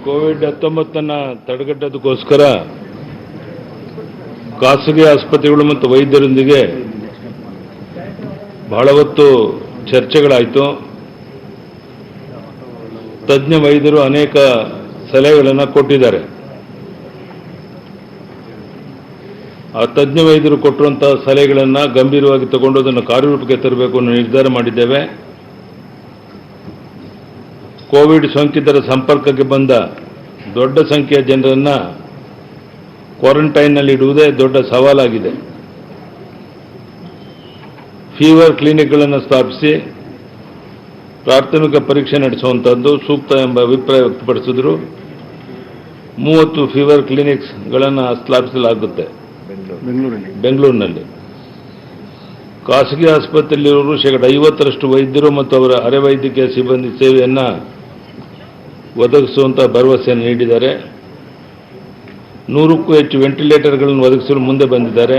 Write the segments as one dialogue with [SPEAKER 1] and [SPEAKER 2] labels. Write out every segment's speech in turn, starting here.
[SPEAKER 1] COVID-19 ತಡೆಗಟ್ಟೋದಕ್ಕೋಸ್ಕರ ಖಾಸಗಿ ಆಸ್ಪತ್ರೆಗಳು ಮತ್ತು ವೈದ್ಯರೊಂದಿಗೆ ಬಹಳ ಹೊತ್ತು ಚರ್ಚೆಗಳಾಯಿತು. ತಜ್ಞ ವೈದ್ಯರು ಅನೇಕ ಸಲಹೆಗಳನ್ನು ಕೊಟ್ಟಿದ್ದಾರೆ. ಆ ತಜ್ಞ ವೈದ್ಯರು ಕೊಟ್ಟಿರುವಂತಹ ಸಲಹೆಗಳನ್ನು ಗಂಭೀರವಾಗಿ ತಗೊಂಡು ಅದನ್ನು ಕಾರ್ಯರೂಪಕ್ಕೆ ತರಬೇಕು ಅನ್ನೋ ನಿರ್ಧಾರ ಮಾಡಿದ್ದೇವೆ. ಕೋವಿಡ್ ಸೋಂಕಿತರ ಸಂಪರ್ಕಕ್ಕೆ ಬಂದ ದೊಡ್ಡ ಸಂಖ್ಯೆಯ ಜನರನ್ನು ಕ್ವಾರಂಟೈನ್ನಲ್ಲಿ ಇಡುವುದೇ ದೊಡ್ಡ ಸವಾಲಾಗಿದೆ. ಫೀವರ್ ಕ್ಲಿನಿಕ್ಗಳನ್ನು ಸ್ಥಾಪಿಸಿ ಪ್ರಾಥಮಿಕ ಪರೀಕ್ಷೆ ನಡೆಸುವಂಥದ್ದು ಸೂಕ್ತ ಎಂಬ ಅಭಿಪ್ರಾಯ ವ್ಯಕ್ತಪಡಿಸಿದರು. 30 ಫೀವರ್ ಕ್ಲಿನಿಕ್ಸ್ಗಳನ್ನು ಸ್ಥಾಪಿಸಲಾಗುತ್ತೆ ಬೆಂಗಳೂರಿನಲ್ಲಿ. ಖಾಸಗಿ ಆಸ್ಪತ್ರೆಯಲ್ಲಿರುವವರು 50% ವೈದ್ಯರು ಮತ್ತು ಅವರ ಅರೆ ವೈದ್ಯಕೀಯ ಸಿಬ್ಬಂದಿ ಸೇವೆಯನ್ನು ಒದಗಿಸುವಂಥ ಭರವಸೆಯನ್ನು ನೀಡಿದ್ದಾರೆ. 100ಕ್ಕೂ ಹೆಚ್ಚು ವೆಂಟಿಲೇಟರ್ಗಳನ್ನು ಒದಗಿಸಲು ಮುಂದೆ ಬಂದಿದ್ದಾರೆ.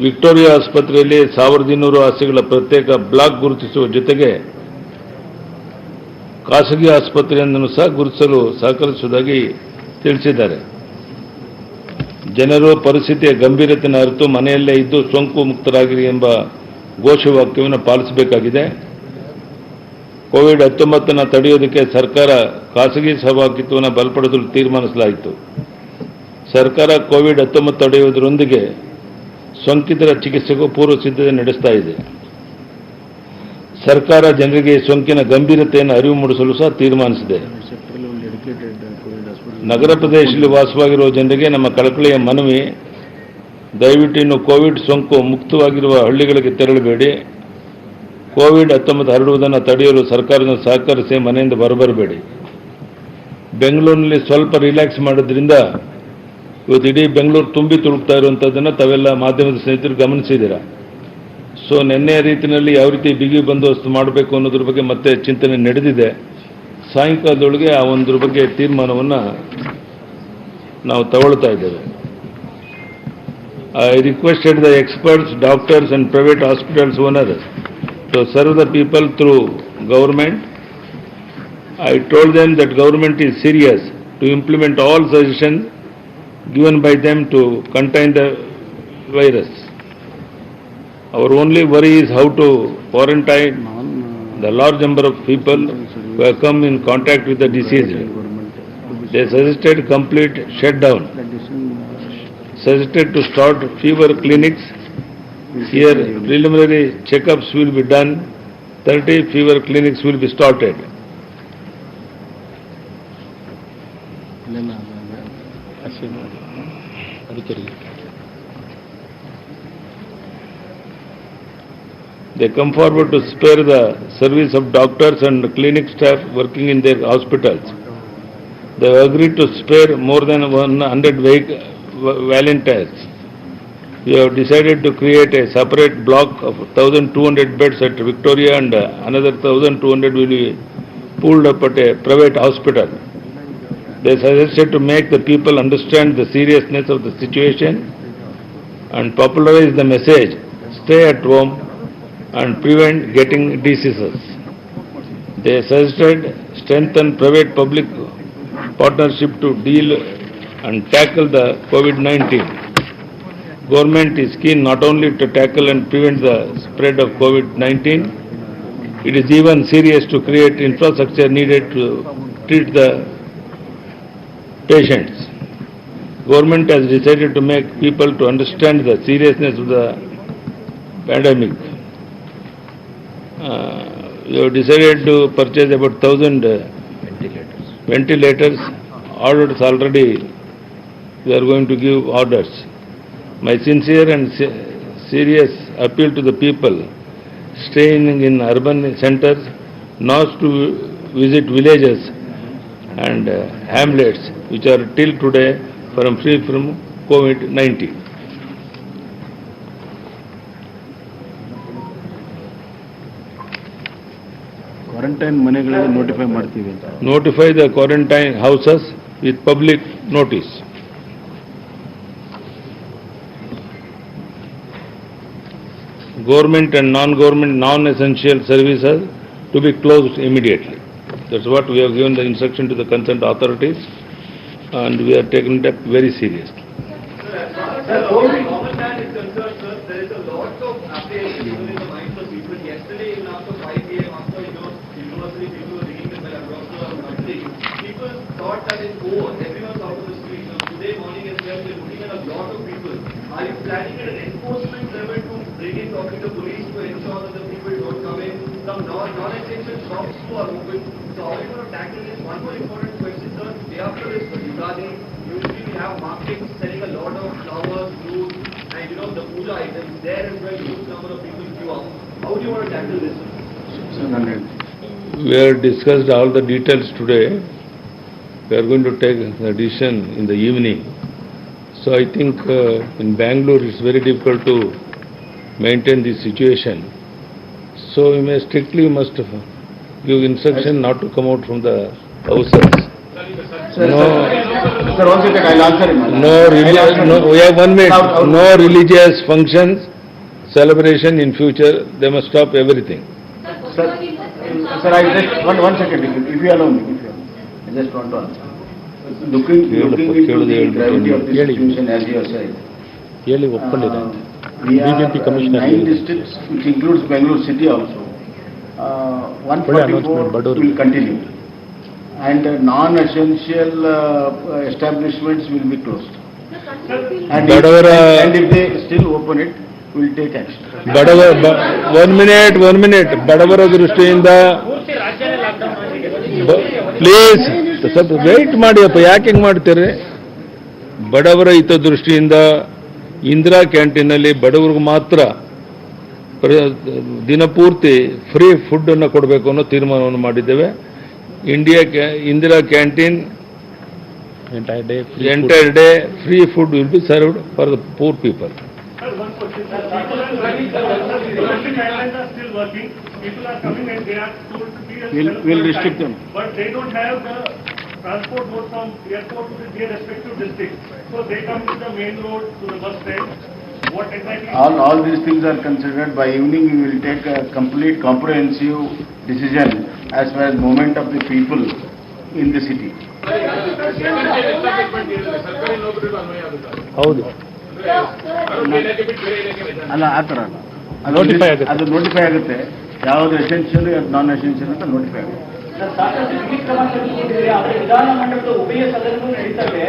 [SPEAKER 1] ವಿಕ್ಟೋರಿಯಾ ಆಸ್ಪತ್ರೆಯಲ್ಲಿ 1200 ಹಾಸಿಗೆಗಳ ಪ್ರತ್ಯೇಕ ಬ್ಲಾಕ್ ಗುರುತಿಸುವ ಜೊತೆಗೆ ಖಾಸಗಿ ಆಸ್ಪತ್ರೆಯನ್ನು ಸಹ ಗುರುತಿಸಲು ಸಹಕರಿಸುವುದಾಗಿ ತಿಳಿಸಿದ್ದಾರೆ. ಜನರು ಪರಿಸ್ಥಿತಿಯ ಗಂಭೀರತೆಯನ್ನು ಅರಿತು ಮನೆಯಲ್ಲೇ ಇದ್ದು ಸೋಂಕು ಮುಕ್ತರಾಗಿರಿ ಎಂಬ ಘೋಷವಾಕ್ಯವನ್ನು ಪಾಲಿಸಬೇಕಾಗಿದೆ. ಕೋವಿಡ್-19 ತಡೆಯುವುದಕ್ಕೆ ಸರ್ಕಾರ ಖಾಸಗಿ ಸಹಭಾಗಿತ್ವವನ್ನು ಬಲಪಡಿಸಲು ತೀರ್ಮಾನಿಸಲಾಯಿತು. ಸರ್ಕಾರ ಕೋವಿಡ್-19 ತಡೆಯುವುದರೊಂದಿಗೆ ಸೋಂಕಿತರ ಚಿಕಿತ್ಸೆಗೂ ಪೂರ್ವ ಸಿದ್ಧತೆ ನಡೆಸ್ತಾ ಇದೆ. ಸರ್ಕಾರ ಜನರಿಗೆ ಸೋಂಕಿನ ಗಂಭೀರತೆಯನ್ನು ಅರಿವು ಮೂಡಿಸಲು ಸಹ ತೀರ್ಮಾನಿಸಿದೆ. ನಗರ ಪ್ರದೇಶದಲ್ಲಿ ವಾಸವಾಗಿರುವ ಜನರಿಗೆ ನಮ್ಮ ಕಳಕಳಿಯ ಮನವಿ, ದಯವಿಟ್ಟು ಇನ್ನು ಕೋವಿಡ್ ಸೋಂಕು ಮುಕ್ತವಾಗಿರುವ ಹಳ್ಳಿಗಳಿಗೆ ತೆರಳಬೇಡಿ. ಕೋವಿಡ್-19 ಹರಡುವುದನ್ನು ತಡೆಯಲು ಸರ್ಕಾರವನ್ನು ಸಹಕರಿಸಿ ಮನೆಯಿಂದ ಹೊರಬರಬೇಡಿ. ಬೆಂಗಳೂರಿನಲ್ಲಿ ಸ್ವಲ್ಪ ರಿಲ್ಯಾಕ್ಸ್ ಮಾಡೋದ್ರಿಂದ ಇವತ್ತು ಇಡೀ ಬೆಂಗಳೂರು ತುಂಬಿ ತುಳುಕ್ತಾ ಇರುವಂಥದ್ದನ್ನು ತಾವೆಲ್ಲ ಮಾಧ್ಯಮದ ಸ್ನೇಹಿತರು ಗಮನಿಸಿದ್ದೀರಾ. ಸೊ ನಿನ್ನೆಯ ರೀತಿಯಲ್ಲಿ ಯಾವ ರೀತಿ ಬಿಗಿ ಬಂದೋಬಸ್ತು ಮಾಡಬೇಕು ಅನ್ನೋದ್ರ ಬಗ್ಗೆ ಮತ್ತೆ ಚಿಂತನೆ ನಡೆದಿದೆ. ಸಾಯಂಕಾಲದೊಳಗೆ ಆ ಒಂದ್ರ ಬಗ್ಗೆ ತೀರ್ಮಾನವನ್ನು ನಾವು ತಗೊಳ್ತಾ ಇದ್ದೇವೆ. I requested the experts, doctors and private hospitals owners to serve the people through government. I told them that government is serious to implement all suggestions given by them to contain the virus. Our only worry is how to quarantine the large number of people who have come in contact with the disease. They suggested complete shutdown, suggested to start fever clinics. Here preliminary checkups will be done. 30 fever clinics will be started. They come forward to spare the service of doctors and clinic staff working in their hospitals. They have agreed to spare more than 100 volunteers. We have decided to create a separate block of 1,200 beds at Victoria and another 1,200 will be pooled up at a private hospital. They suggested to make the people understand the seriousness of the situation and popularize the message, stay at home and prevent getting diseases. They suggested strengthen private-public partnership to deal and tackle the COVID-19. Government is keen not only to tackle and prevent the spread of COVID-19, it is even serious to create infrastructure needed to treat the patients. Government has decided to make people to understand the seriousness of the pandemic. We have decided to purchase about 1,000 ventilators. Orders already, we are going to give orders. My sincere and serious appeal to the people staying in urban centers not to visit villages and hamlets which are till today free from COVID-19.
[SPEAKER 2] Quarantine ಮನೆಗಳಿಗೆ notify ಮಾಡ್ತೀವಿ ಅಂತ.
[SPEAKER 1] Notify the quarantine houses with public notice. Government and non-government non-essential services to be closed immediately. That's what we have given the instruction to the concerned authorities, and we are taking it up very seriously.
[SPEAKER 3] Sir, common man is concerned, sir, there is a lot of apprehension in the minds of people. Yesterday, even after 5 p.m., after, universally people were ringing the bell across the country, people thought that it's over. Everyone's out of the street. Now, today morning as well, we're looking at a lot of people. Are you planning at an enforcement level to bring in talking to police to ensure that the people don't come in? Some non-essential shops too are open. So how are you going to tackle this? One more important question, sir. Day after this, for Yugadi, usually we have markets selling a lot of flowers, fruit, and the puja items. There as well, huge number of people queue up. How do you want to tackle this?
[SPEAKER 1] We have discussed all the details today. We are going to take a decision in the evening. So I think in Bangalore it's very difficult to maintain this situation. So we may strictly must give instruction not to come out from the houses.
[SPEAKER 2] Sir, one second, I'll answer him.
[SPEAKER 1] We have 1 minute. No religious functions, celebration in future. They must stop everything.
[SPEAKER 2] Sir, I just, one second, if you allow me, I just want to answer. Looking into the gravity of the situation, as you have said, we are 9 districts, which includes Bangalore city also. 144 will continue. And non-essential establishments will be closed. And if they still open it, we will take action.
[SPEAKER 1] One minute. ಬಡವರ ದೃಷ್ಟಿಯಿಂದ please ಸ್ವಲ್ಪ wait ಮಾಡಿಯಪ್ಪ, ಯಾಕೆ ಹಿಂಗೆ ಮಾಡ್ತೀರಿ? ಬಡವರ ಹಿತದೃಷ್ಟಿಯಿಂದ ಇಂದಿರಾ ಕ್ಯಾಂಟೀನಲ್ಲಿ ಬಡವರಿಗೆ ಮಾತ್ರ ದಿನಪೂರ್ತಿ ಫ್ರೀ ಫುಡ್ ಅನ್ನು ಕೊಡಬೇಕು ಅನ್ನೋ ತೀರ್ಮಾನವನ್ನು ಮಾಡಿದ್ದೇವೆ. Indira canteen entire day free food will be served for the poor people.
[SPEAKER 4] Sir, one question. Guidelines are still working. People are coming and they are told to be
[SPEAKER 2] We'll restrict them.
[SPEAKER 4] But they don't have the transport mode from airport to their respective districts. So they come to the main road, to the bus stand. What exactly?
[SPEAKER 2] All these things are considered. By evening, we will take a complete comprehensive decision as far as movement of the people in the city.
[SPEAKER 5] ಹೌದು,
[SPEAKER 2] ಅಲ್ಲ ಆ ಥರ ಅಲ್ಲ, ಅದು notify ಆಗುತ್ತೆ. ಯಾವುದು essential non essential ಅಂತ notify ಆಗುತ್ತೆ.
[SPEAKER 6] ಸಾಕಷ್ಟು ಬಿಗಿ ಕ್ರಮ ತೆಗೆದುಕೊಂಡಿದ್ದೀರಿ. ಆದರೆ ವಿಧಾನಮಂಡಲದ ಉಭಯ ಸದನಗಳು ನಡೀತವೆ,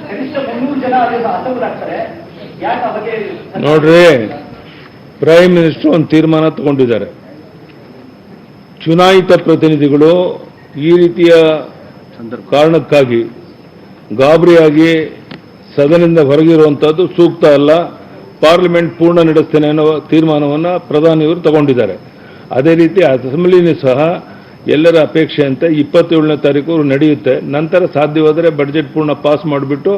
[SPEAKER 6] ಕನಿಷ್ಠ 300 ಜನ ಅದಕ್ಕೆ ಹತರಾಗ್ತಾರೆ. ಯಾಕೆ ಆ ಬಗ್ಗೆ?
[SPEAKER 1] ನೋಡ್ರಿ, ಪ್ರೈಮ್ ಮಿನಿಸ್ಟರ್ ಒಂದು ತೀರ್ಮಾನ ತಗೊಂಡಿದ್ದಾರೆ. ಚುನಾಯಿತ ಪ್ರತಿನಿಧಿಗಳು ಈ ರೀತಿಯ ಕಾರಣಕ್ಕಾಗಿ ಗಾಬರಿಯಾಗಿ ಸದನದಿಂದ ಹೊರಗಿರುವಂಥದ್ದು ಸೂಕ್ತ ಅಲ್ಲ, ಪಾರ್ಲಿಮೆಂಟ್ ಪೂರ್ಣ ನಡೆಸ್ತೇನೆ ಅನ್ನೋ ತೀರ್ಮಾನವನ್ನು ಪ್ರಧಾನಿಯವರು ತಗೊಂಡಿದ್ದಾರೆ. ಅದೇ ರೀತಿ ಅಸೆಂಬ್ಲಿನೂ ಸಹ ಎಲ್ಲರ ಅಪೇಕ್ಷೆಯಂತೆ 27ನೇ ತಾರೀಕು ನಡೆಯುತ್ತೆ. ನಂತರ ಸಾಧ್ಯವಾದರೆ ಬಡ್ಜೆಟ್ ಪೂರ್ಣ ಪಾಸ್ ಮಾಡಿಬಿಟ್ಟು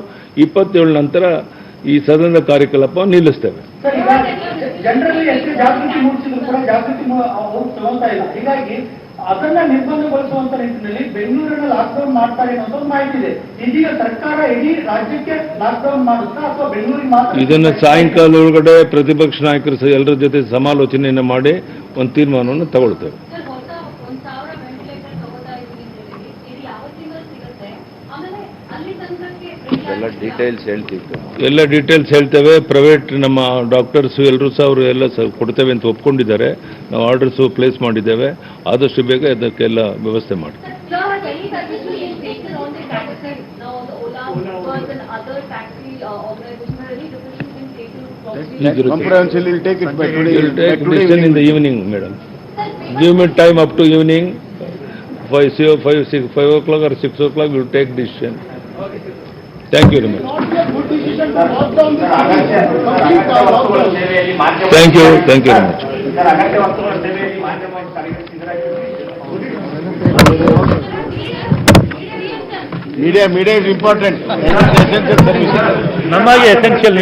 [SPEAKER 1] 27 ನಂತರ ಈ ಸದನದ ಕಾರ್ಯಕಲಾಪ ನಿಲ್ಲಿಸ್ತೇವೆ.
[SPEAKER 6] ಜನರಲ್ಲಿ ಎಷ್ಟು ಜಾಗೃತಿ ಮೂಡಿಸಿದ್ರು ಕೂಡ ಜಾಗೃತಿ ತಗೊಳ್ತಾ ಇಲ್ಲ. ಹೀಗಾಗಿ ಅದನ್ನ ನಿರ್ಬಂಧಗೊಳಿಸುವಂತ ನಿಟ್ಟಿನಲ್ಲಿ ಬೆಂಗಳೂರಿನ ಲಾಕ್ಡೌನ್ ಮಾಡ್ತಾರೆ ಅನ್ನೋದು ಮಾಹಿತಿ ಇದೆ. ಇದೀಗ ಸರ್ಕಾರ ಇಡೀ ರಾಜ್ಯಕ್ಕೆ ಲಾಕ್ಡೌನ್ ಮಾಡುತ್ತಾ ಅಥವಾ ಬೆಂಗಳೂರಿಗೆ ಮಾತ್ರ?
[SPEAKER 1] ಇದನ್ನು ಸಾಯಂಕಾಲ ಒಳಗಡೆ ಪ್ರತಿಪಕ್ಷ ನಾಯಕರು ಎಲ್ಲರ ಜೊತೆ ಸಮಾಲೋಚನೆಯನ್ನು ಮಾಡಿ ಒಂದು ತೀರ್ಮಾನವನ್ನು ತಗೊಳ್ತೇವೆ. ಎಲ್ಲ ಡೀಟೇಲ್ಸ್ ಹೇಳ್ತೇವೆ. ಪ್ರೈವೇಟ್ ನಮ್ಮ ಡಾಕ್ಟರ್ಸು ಎಲ್ಲರೂ ಸಹ ಅವರು ಎಲ್ಲ ಕೊಡ್ತೇವೆ ಅಂತ ಒಪ್ಕೊಂಡಿದ್ದಾರೆ. ನಾವು ಆರ್ಡರ್ಸು ಪ್ಲೇಸ್ ಮಾಡಿದ್ದೇವೆ. ಆದಷ್ಟು ಬೇಗ ಅದಕ್ಕೆಲ್ಲ ವ್ಯವಸ್ಥೆ ಮಾಡ್ತೀವಿ.
[SPEAKER 2] Comprehensively will take it by today.
[SPEAKER 1] We'll take decision in the evening, madam. Give me time up to evening, 5 o'clock or 6 o'clock, we'll take decision. Thank you very much. Thank you very much.
[SPEAKER 2] Media is important. Essential service.
[SPEAKER 5] ನಮಗೆ essential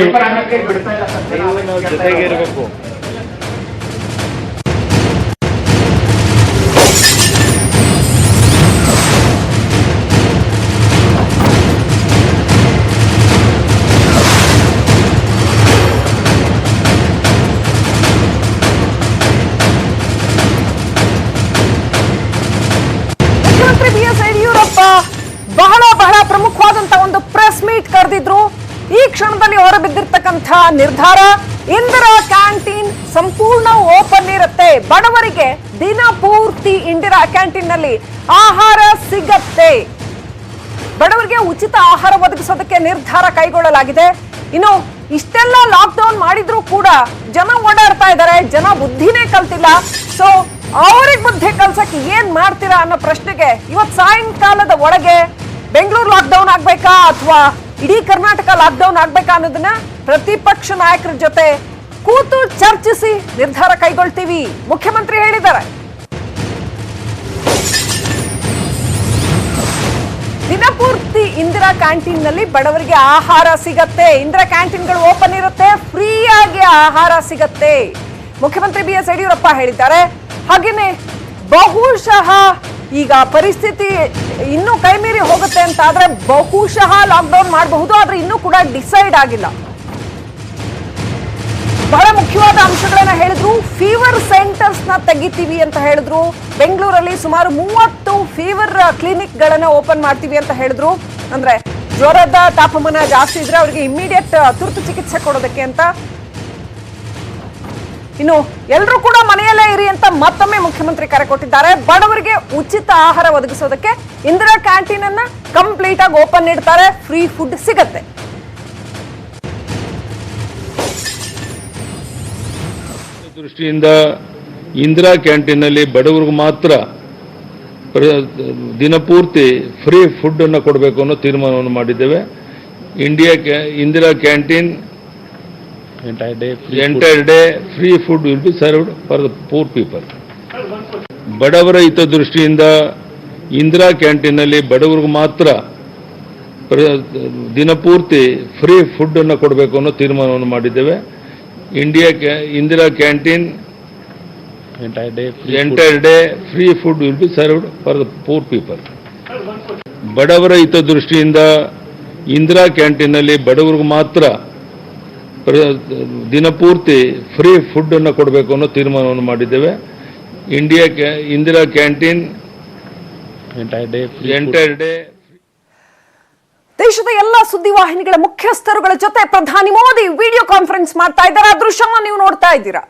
[SPEAKER 2] ಜೊತೆಗೆ ಇರಬೇಕು.
[SPEAKER 5] ಬಹಳ ಬಹಳ ಪ್ರಮುಖವಾದಂತ ಒಂದು press meet ಕರೆದಿದ್ರು. ಈ ಕ್ಷಣದಲ್ಲಿ ಹೊರಬಿದ್ದಿರ್ತಕ್ಕಂಥ ನಿರ್ಧಾರ, Indira canteen ಸಂಪೂರ್ಣ ಓಪನ್ ಇರುತ್ತೆ. ಬಡವರಿಗೆ ದಿನ ಪೂರ್ತಿ ಇಂದಿರಾ ಕ್ಯಾಂಟೀನ್ ನಲ್ಲಿ ಆಹಾರ ಸಿಗತ್ತೆ. ಬಡವರಿಗೆ ಉಚಿತ ಆಹಾರ ಒದಗಿಸೋದಕ್ಕೆ ನಿರ್ಧಾರ ಕೈಗೊಳ್ಳಲಾಗಿದೆ. ಇನ್ನು ಇಷ್ಟೆಲ್ಲ ಲಾಕ್ಡೌನ್ ಮಾಡಿದ್ರು ಕೂಡ ಜನ ಓಡಾಡ್ತಾ ಇದ್ದಾರೆ, ಜನ ಬುದ್ಧಿನೇ ಕಲ್ತಿಲ್ಲ. ಸೊ ಅವ್ರಿಗೆ ಬುದ್ಧಿ ಕಲ್ಸಕ್ಕೆ ಏನ್ ಮಾಡ್ತೀರಾ ಅನ್ನೋ ಪ್ರಶ್ನೆಗೆ ಇವತ್ತು ಸಾಯಂಕಾಲದ ಒಳಗೆ ಬೆಂಗಳೂರು ಲಾಕ್ಡೌನ್ ಆಗ್ಬೇಕಾ ಅಥವಾ ಇಡೀ ಕರ್ನಾಟಕ ಲಾಕ್ಡೌನ್ ಆಗ್ಬೇಕಾ ಅನ್ನೋದನ್ನ ಪ್ರತಿಪಕ್ಷ ನಾಯಕರ ಜೊತೆ ಕೂತು ಚರ್ಚಿಸಿ ನಿರ್ಧಾರ ಕೈಗೊಳ್ತೀವಿ ಮುಖ್ಯಮಂತ್ರಿ ಹೇಳಿದ್ದಾರೆ. ದಿನಪೂರ್ತಿ ಇಂದಿರಾ ಕ್ಯಾಂಟೀನ್ ನಲ್ಲಿ ಬಡವರಿಗೆ ಆಹಾರ ಸಿಗತ್ತೆ. ಇಂದಿರಾ ಕ್ಯಾಂಟೀನ್ಗಳು ಓಪನ್ ಇರುತ್ತೆ, ಫ್ರೀ ಆಗಿ ಆಹಾರ ಸಿಗತ್ತೆ. ಮುಖ್ಯಮಂತ್ರಿ BS ಯಡಿಯೂರಪ್ಪ ಹೇಳಿದ್ದಾರೆ. ಹಾಗೇನೆ ಬಹುಶಃ ಈಗ ಪರಿಸ್ಥಿತಿ ಇನ್ನೂ ಕೈಮೀರಿ ಹೋಗುತ್ತೆ ಅಂತ ಆದ್ರೆ ಬಹುಶಃ ಲಾಕ್ಡೌನ್ ಮಾಡಬಹುದು, ಆದ್ರೆ ಇನ್ನೂ ಕೂಡ ಡಿಸೈಡ್ ಆಗಿಲ್ಲ. ಬಹಳ ಮುಖ್ಯವಾದ ಅಂಶಗಳನ್ನ ಹೇಳಿದ್ರು. ಫೀವರ್ ಸೆಂಟರ್ಸ್ ನ ತೆಗಿತೀವಿ ಅಂತ ಹೇಳಿದ್ರು. ಬೆಂಗಳೂರಲ್ಲಿ ಸುಮಾರು 30 ಫೀವರ್ ಕ್ಲಿನಿಕ್ ಗಳನ್ನ ಓಪನ್ ಮಾಡ್ತೀವಿ ಅಂತ ಹೇಳಿದ್ರು. ಅಂದ್ರೆ ಜ್ವರದ ತಾಪಮಾನ ಜಾಸ್ತಿ ಇದ್ರೆ ಅವರಿಗೆ ಇಮಿಡಿಯೇಟ್ ತುರ್ತು ಚಿಕಿತ್ಸೆ ಕೊಡೋದಕ್ಕೆ ಅಂತ. ಇನ್ನು ಎಲ್ಲರೂ ಕೂಡ ಮನೆಯಲ್ಲೇ ಇರಿ ಅಂತ ಮತ್ತೊಮ್ಮೆ ಮುಖ್ಯಮಂತ್ರಿ ಕರೆ ಕೊಟ್ಟಿದ್ದಾರೆ. ಬಡವರಿಗೆ ಉಚಿತ ಆಹಾರ ಒದಗಿಸೋದಕ್ಕೆ ಇಂದಿರಾ ಕ್ಯಾಂಟೀನ್ ಅನ್ನ ಕಂಪ್ಲೀಟ್ ಆಗಿ ಓಪನ್ ಇಡ್ತಾರೆ, ಫ್ರೀ ಫುಡ್ ಸಿಗತ್ತೆ.
[SPEAKER 1] ದೃಷ್ಟಿಯಿಂದ ಇಂದಿರಾ ಕ್ಯಾಂಟೀನಲ್ಲಿ ಬಡವರಿಗೆ ಮಾತ್ರ ದಿನಪೂರ್ತಿ ಫ್ರೀ ಫುಡ್ ಅನ್ನು ಕೊಡಬೇಕು ಅನ್ನೋ ತೀರ್ಮಾನವನ್ನು ಮಾಡಿದ್ದೇವೆ. Indira canteen entire day free food will be served for the poor people. ಬಡವರ ಹಿತದೃಷ್ಟಿಯಿಂದ ಇಂದಿರಾ ಕ್ಯಾಂಟೀನಲ್ಲಿ ಬಡವರಿಗೆ ಮಾತ್ರ ದಿನಪೂರ್ತಿ ಫ್ರೀ ಫುಡ್ ಅನ್ನು ಕೊಡಬೇಕು ಅನ್ನೋ ತೀರ್ಮಾನವನ್ನು ಮಾಡಿದ್ದೇವೆ. Indira canteen entire day free food will be served for the poor people. ಬಡವರ ಹಿತದೃಷ್ಟಿಯಿಂದ ಇಂದಿರಾ ಕ್ಯಾಂಟೀನಲ್ಲಿ ಬಡವರಿಗೆ ಮಾತ್ರ ದಿನಪೂರ್ತಿ ಫ್ರೀ ಫುಡ್ ಅನ್ನು ಕೊಡಬೇಕು ಅನ್ನೋ ತೀರ್ಮಾನವನ್ನು ಮಾಡಿದ್ದೇವೆ. Indira canteen entire day.
[SPEAKER 5] ದೇಶದ ಎಲ್ಲ ಸುದ್ದಿವಾಹಿನಿಗಳ ಮುಖ್ಯಸ್ಥರುಗಳ ಜೊತೆ ಪ್ರಧಾನಿ ಮೋದಿ ವಿಡಿಯೋ ಕಾನ್ಫರೆನ್ಸ್ ಮಾಡ್ತಾ ಇದ್ದಾರೆ. ಆ ದೃಶ್ಯವನ್ನು ನೀವು ನೋಡ್ತಾ ಇದ್ದೀರಾ.